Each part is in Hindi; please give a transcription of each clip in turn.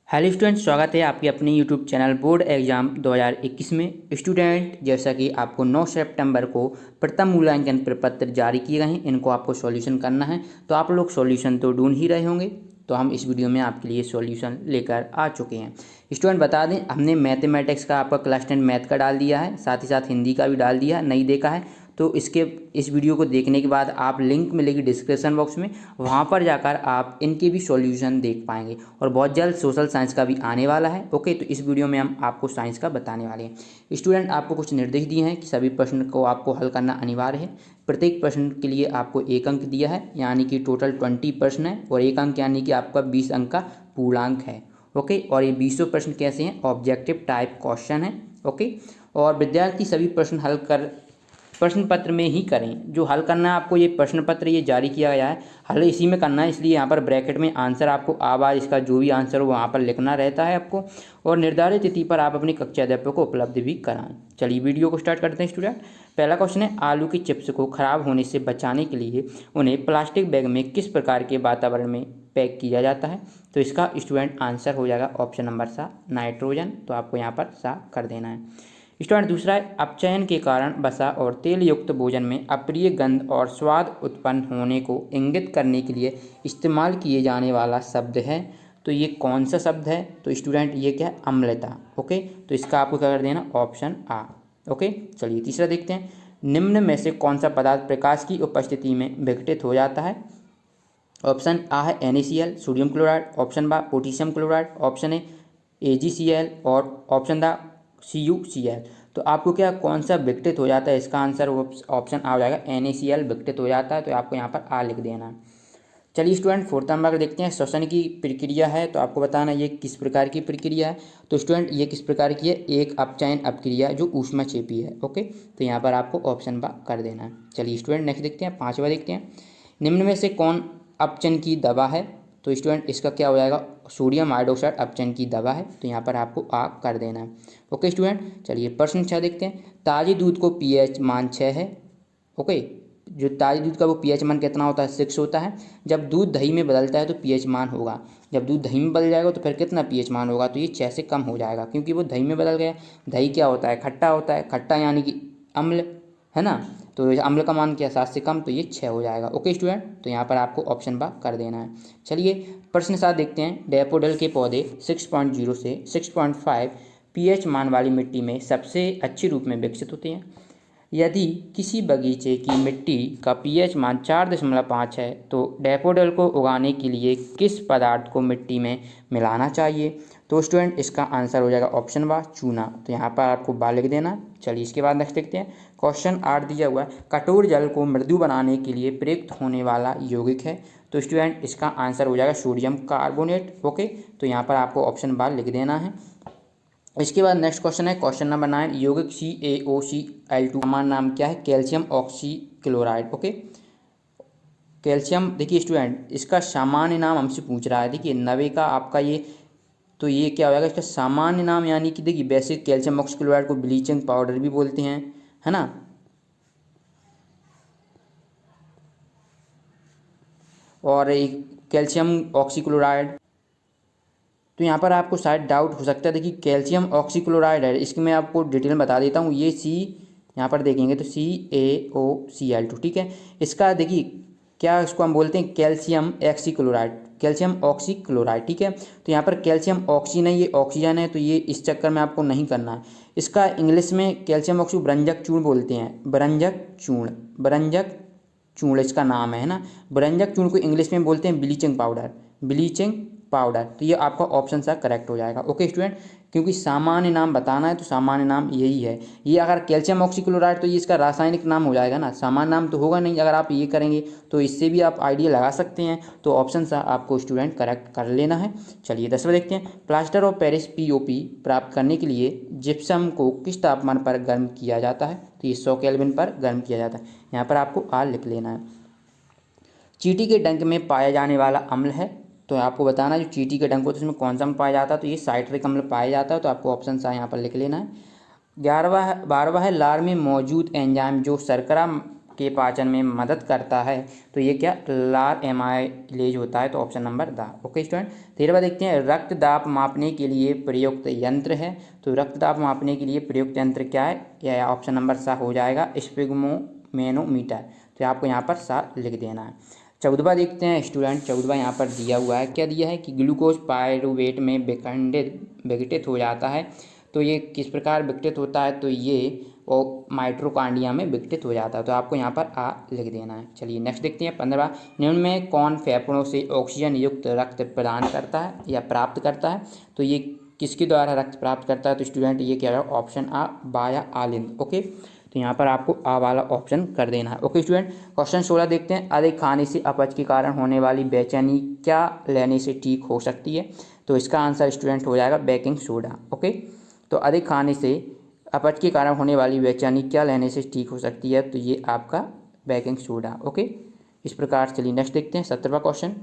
हेलो स्टूडेंट, स्वागत है आपके अपने यूट्यूब चैनल बोर्ड एग्जाम 2021 में। स्टूडेंट, जैसा कि आपको 9 सितंबर को प्रथम मूल्यांकन प्रपत्र जारी किए गए हैं, इनको आपको सॉल्यूशन करना है। तो आप लोग सॉल्यूशन तो ढूंढ ही रहे होंगे, तो हम इस वीडियो में आपके लिए सॉल्यूशन लेकर आ चुके हैं। स्टूडेंट, बता दें, हमने मैथमेटिक्स का आपका क्लास 10 मैथ का डाल दिया है, साथ ही साथ हिंदी का भी डाल दिया है, नहीं देखा है तो इस वीडियो को देखने के बाद आप लिंक मिलेगी डिस्क्रिप्शन बॉक्स में, वहाँ पर जाकर आप इनके भी सॉल्यूशन देख पाएंगे। और बहुत जल्द सोशल साइंस का भी आने वाला है। ओके, तो इस वीडियो में हम आपको साइंस का बताने वाले हैं। स्टूडेंट, आपको कुछ निर्देश दिए हैं कि सभी प्रश्न को आपको हल करना अनिवार्य है। प्रत्येक प्रश्न के लिए आपको 1 अंक दिया है, यानी कि टोटल 20 प्रश्न है, और 1 अंक यानी कि आपका 20 अंक का पूर्णांक है। ओके, और ये 20 प्रश्न कैसे हैं? ऑब्जेक्टिव टाइप क्वेश्चन है। ओके, और विद्यार्थी सभी प्रश्न हल कर प्रश्न पत्र में ही करें। जो हल करना है आपको, ये प्रश्न पत्र ये जारी किया गया है, हल इसी में करना है, इसलिए यहाँ पर ब्रैकेट में आंसर आपको आवाज़ इसका जो भी आंसर हो वहाँ पर लिखना रहता है आपको, और निर्धारित तिथि पर आप अपनी कक्षा अध्यापक को उपलब्ध भी कराएं। चलिए वीडियो को स्टार्ट करते हैं स्टूडेंट। पहला क्वेश्चन है, आलू की चिप्स को खराब होने से बचाने के लिए उन्हें प्लास्टिक बैग में किस प्रकार के वातावरण में पैक किया जाता है? तो इसका स्टूडेंट आंसर हो जाएगा ऑप्शन नंबर सा, नाइट्रोजन। तो आपको यहाँ पर सा कर देना है। स्टूडेंट, दूसरा है, अपचयन के कारण वसा और तेल युक्त भोजन में अप्रिय गंध और स्वाद उत्पन्न होने को इंगित करने के लिए इस्तेमाल किए जाने वाला शब्द है। तो ये कौन सा शब्द है? तो स्टूडेंट ये क्या है? अम्लता। ओके, तो इसका आपको क्या कर देना? ऑप्शन आ। ओके, चलिए तीसरा देखते हैं, निम्न में से कौन सा पदार्थ प्रकाश की उपस्थिति में विघटित हो जाता है? ऑप्शन आ है NaCl, सोडियम क्लोराइड। ऑप्शन बा potassium chloride. Option A AgCl, और ऑप्शन दा CuCl। तो आपको क्या कौन सा विघटित हो जाता है? इसका आंसर ऑप्शन आ हो जाएगा, NaCl विघटित हो जाता है। तो आपको यहाँ पर आ लिख देना है। चलिए स्टूडेंट, फोर्थ नंबर का देखते हैं, श्वसन की प्रक्रिया है, तो आपको बताना ये किस प्रकार की प्रक्रिया है। तो स्टूडेंट ये किस प्रकार की है? एक अपचयन अपक्रिया जो ऊष्माक्षेपी है। ओके, तो यहाँ पर आपको ऑप्शन बा कर देना है। चलिए स्टूडेंट, नेक्स्ट देखते हैं, पाँचवा देखते हैं, निम्न में से कौन अपचयन की दवा है? तो स्टूडेंट इसका क्या हो जाएगा? सोडियम हाइड्रोक्साइड अपचयन की दवा है। तो यहाँ पर आपको आ कर देना है। ओके स्टूडेंट, चलिए प्रश्न 6 देखते हैं, ताजे दूध को pH मान 6 है। ओके, जो ताजे दूध का वो pH मान कितना होता है? 6 होता है। जब दूध दही में बदलता है तो pH मान होगा, जब दूध दही में बदल जाएगा तो फिर कितना pH मान होगा? तो ये 6 से कम हो जाएगा, क्योंकि वो दही में बदल गया। दही क्या होता है? खट्टा होता है, खट्टा यानी कि अम्ल है ना। तो अम्ल का मान क्या? 7 से कम, तो ये 6 हो जाएगा। ओके स्टूडेंट, तो यहाँ पर आपको ऑप्शन बा कर देना है। चलिए प्रश्न 7 देखते हैं, डैफोडिल के पौधे 6.0 से 6.5 pH मान वाली मिट्टी में सबसे अच्छे रूप में विकसित होते हैं। यदि किसी बगीचे की मिट्टी का pH मान 4.5 है तो डैफोडिल को उगाने के लिए किस पदार्थ को मिट्टी में मिलाना चाहिए? तो स्टूडेंट इसका आंसर हो जाएगा ऑप्शन बा, चूना। तो यहाँ पर आपको बा लिख देना। चलिए इसके बाद नेक्स्ट देखते हैं, क्वेश्चन 8 दिया हुआ है, कठोर जल को मृदु बनाने के लिए प्रयुक्त होने वाला यौगिक है। तो स्टूडेंट इसका आंसर हो जाएगा सोडियम कार्बोनेट। ओके, तो यहाँ पर आपको ऑप्शन बा लिख देना है। इसके बाद नेक्स्ट क्वेश्चन है, क्वेश्चन नंबर 9, यौगिक CaOCl2 का नाम क्या है? Calcium oxychloride. ओके, कैल्शियम, देखिए स्टूडेंट इसका सामान्य नाम हमसे पूछ रहा है। देखिए 90 का आपका ये, तो ये क्या हो जाएगा? इसका सामान्य नाम, यानी कि देखिए वैसे कैल्शियम ऑक्सीक्लोराइड को ब्लीचिंग पाउडर भी बोलते हैं, है ना। और एक कैल्शियम ऑक्सीक्लोराइड, तो यहाँ पर आपको शायद डाउट हो सकता है। देखिए कैल्शियम ऑक्सीक्लोराइड है, इसकी मैं आपको डिटेल में बता देता हूँ। ये यहाँ पर देखेंगे तो CaOCl2, ठीक है। इसका देखिए क्या इसको हम बोलते हैं? कैल्शियम ऑक्सीक्लोराइड, कैल्शियम ऑक्सीक्लोराइड, ठीक है। तो यहाँ पर कैल्शियम ऑक्सी नहीं, ये ऑक्सीजन है, तो ये इस चक्कर में आपको नहीं करना है। इसका इंग्लिश में कैल्शियम ऑक्सी ब्रंजक चूर्ण बोलते हैं, ब्रंजक चूर्ण, ब्रंजक चूर्ण इसका नाम है ना। ब्रंजक चूर्ण को इंग्लिश में बोलते हैं ब्लीचिंग पाउडर, ब्लीचिंग पाउडर। तो ये आपका ऑप्शन सा करेक्ट हो जाएगा। ओके स्टूडेंट, क्योंकि सामान्य नाम बताना है तो सामान्य नाम यही है। ये अगर कैल्शियम ऑक्सीक्लोराइड, तो ये इसका रासायनिक नाम हो जाएगा ना, सामान्य नाम तो होगा नहीं। अगर आप ये करेंगे तो इससे भी आप आइडिया लगा सकते हैं। तो ऑप्शन सा आपको स्टूडेंट करेक्ट कर लेना है। चलिए 10वां देखते हैं, प्लास्टर ऑफ पेरिस POP प्राप्त करने के लिए जिप्सम को किस तापमान पर गर्म किया जाता है? तो ये 100 केल्विन पर गर्म किया जाता है। यहाँ पर आपको आर लिख लेना है। चींटी के डंक में पाया जाने वाला अम्ल है, तो आपको बताना जो चींटी के डंक होता है उसमें कौन सा अम्ल पाया जाता है? तो ये साइट्रिक अम्ल पाया जाता है। तो आपको ऑप्शन यहाँ पर लिख लेना है। 12वां है, लार में मौजूद एंजाइम जो शर्करा के पाचन में मदद करता है, तो ये क्या लार एमाइलेज होता है, तो ऑप्शन नंबर द। ओके स्टूडेंट, 13वां देखते हैं, रक्त दाब मापने के लिए प्रयुक्त यंत्र है, तो रक्त दाब मापने के लिए प्रयुक्त यंत्र क्या है, यह ऑप्शन नंबर सा हो जाएगा स्फिग्मोमेनोमीटर, तो आपको यहाँ पर सा लिख देना है। 14वां देखते हैं स्टूडेंट, 14वां यहाँ पर दिया हुआ है, क्या दिया है कि ग्लूकोज पायरुवेट में विघटित हो जाता है, तो ये किस प्रकार विघटित होता है, तो ये और माइटोकॉन्ड्रिया में विघटित हो जाता है, तो आपको यहाँ पर आ लिख देना है। चलिए नेक्स्ट देखते हैं 15वां, निम्न में कौन फेफड़ों से ऑक्सीजन युक्त रक्त प्रदान करता है या प्राप्त करता है, तो ये किसके द्वारा रक्त प्राप्त करता है, तो स्टूडेंट ये क्या है ऑप्शन आ बाया आलिंद। ओके, तो यहाँ पर आपको आ वाला ऑप्शन कर देना है। ओके स्टूडेंट, क्वेश्चन 16 देखते हैं, अधिक खाने से अपच के कारण होने वाली बेचैनी क्या लेने से ठीक हो सकती है, तो इसका आंसर स्टूडेंट हो जाएगा बेकिंग सोडा। ओके, तो अधिक खाने से अपच के कारण होने वाली बेचैनी क्या लेने से ठीक हो सकती है, तो ये आपका बेकिंग सोडा। ओके, इस प्रकार। चलिए नेक्स्ट देखते हैं 17वां क्वेश्चन,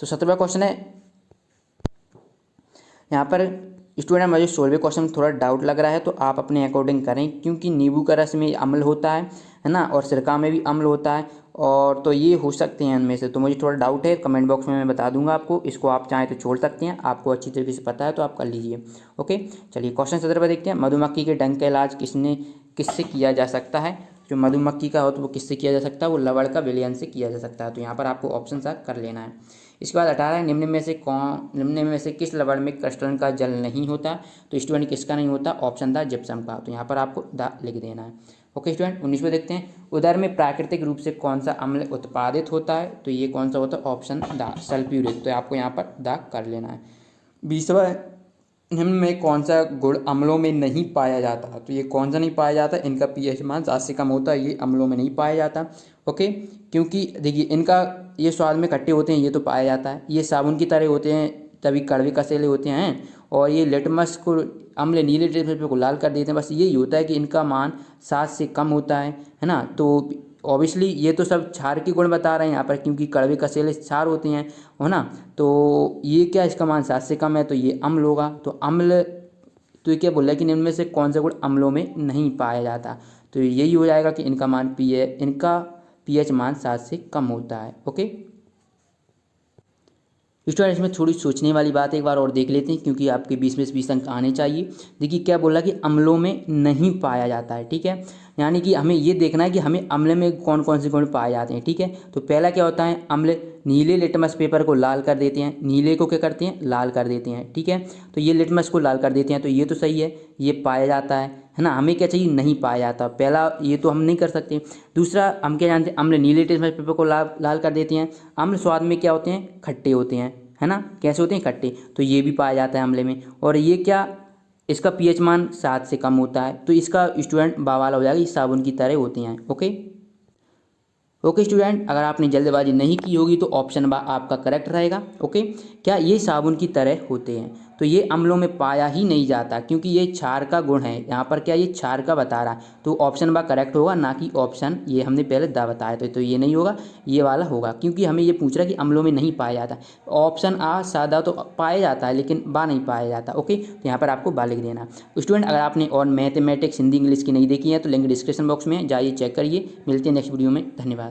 तो 17वां क्वेश्चन है यहाँ पर स्टूडेंट, मुझे 16वें क्वेश्चन में थोड़ा डाउट लग रहा है, तो आप अपने अकॉर्डिंग करें, क्योंकि नींबू का रस में अम्ल होता है ना, और सिरका में भी अम्ल होता है, और तो ये हो सकते हैं उनमें से, तो मुझे थोड़ा डाउट है, कमेंट बॉक्स में मैं बता दूंगा आपको, इसको आप चाहें तो छोड़ सकते हैं, आपको अच्छी तरीके से पता है तो आप कर लीजिए। ओके, चलिए क्वेश्चन 17 देखते हैं, मधुमक्खी के डंक का इलाज किससे किया जा सकता है, जो मधुमक्खी का हो तो वो किससे किया जा सकता है, वो लवण का विलयन से किया जा सकता है, तो यहाँ पर आपको ऑप्शन सा कर लेना है। इसके बाद 18 निम्न में से किस लवण में क्रिस्टलन का जल नहीं होता, तो स्टूडेंट किसका नहीं होता, ऑप्शन था जिप्सम का, तो यहाँ पर आपको द लिख देना है। ओके स्टूडेंट, 19वें देखते हैं, उदर में प्राकृतिक रूप से कौन सा अम्ल उत्पादित होता है, तो ये कौन सा होता है, ऑप्शन द सल्फ्यूरिक, तो आपको यहाँ पर द कर लेना है। 20वां, निम्न में कौन सा गुण अम्लों में नहीं पाया जाता, तो ये कौन सा नहीं पाया जाता, इनका पीएच मान 7 से कम होता है, ये अम्लों में नहीं पाया जाता। ओके, क्योंकि देखिए इनका ये स्वाद में खट्टे होते हैं, ये तो पाया जाता है, ये साबुन की तरह होते हैं, तभी कड़वे कसेले होते हैं, और ये लिटमस को अम्ल नीले लिटमस पेपर को लाल कर देते हैं, बस यही होता है कि इनका मान 7 से कम होता है ना, तो ऑब्वियसली ये तो सब क्षार के गुण बता रहे हैं यहाँ पर, क्योंकि कड़वे कसेले क्षार होते हैं, है ना, तो ये क्या इसका मान 7 से कम है, तो ये अम्ल होगा, तो अम्ल, तो ये क्या बोल रहा है कि इनमें से कौन सा गुण अम्लों में नहीं पाया जाता, तो यही हो जाएगा कि इनका पीएच मान 7 से कम होता है। ओके स्टूडेंट, इसमें थोड़ी सोचने वाली बात एक बार और देख लेते हैं, क्योंकि आपके 20 में से 20 अंक आने चाहिए। देखिए क्या बोला कि अम्लों में नहीं पाया जाता है, ठीक है, यानी कि हमें ये देखना है कि हमें अम्ल में कौन कौन से गुण पाए जाते हैं, ठीक है, तो पहला क्या होता है, अम्ल नीले लिटमस पेपर को लाल कर देते हैं, नीले को क्या करते हैं, लाल कर देते हैं, ठीक है, तो ये लिटमस को लाल कर देते हैं, तो ये तो सही है, ये पाया जाता है ना, हमें क्या चाहिए, नहीं पाया जाता, पहला ये तो हम नहीं कर सकते। दूसरा हम क्या जानते हैं, अम्ल नीले लिटमस पेपर को लाल कर देते हैं, अम्ल स्वाद में क्या होते हैं, खट्टे होते हैं, है ना, कैसे होते हैं, खट्टे, तो ये भी पाया जाता है अम्ले में, और ये क्या, इसका पीएच मान 7 से कम होता है, तो इसका स्टूडेंट बावाल हो जाएगा, ये साबुन की तरह होते हैं। ओके स्टूडेंट, अगर आपने जल्दबाजी नहीं की होगी तो ऑप्शन बा आपका करेक्ट रहेगा। ओके, क्या ये साबुन की तरह होते हैं, तो ये अम्लों में पाया ही नहीं जाता, क्योंकि ये क्षार का गुण है, यहाँ पर क्या ये क्षार का बता रहा है, तो ऑप्शन बा करेक्ट होगा, ना कि ऑप्शन ये हमने पहले दा बताया तो ये नहीं होगा, ये वाला होगा, क्योंकि हमें ये पूछ रहा है कि अम्लों में नहीं पाया जाता। ऑप्शन आ सादा तो पाया जाता है, लेकिन बा नहीं पाया जाता। ओके, तो यहाँ पर आपको बा लिख देना। स्टूडेंट, अगर आपने और मैथमेटिक्स हिंदी इंग्लिश की नहीं देखी है तो लिंक डिस्क्रिप्शन बॉक्स में जाइए, चेक करिए। मिलते हैं नेक्स्ट वीडियो में, धन्यवाद।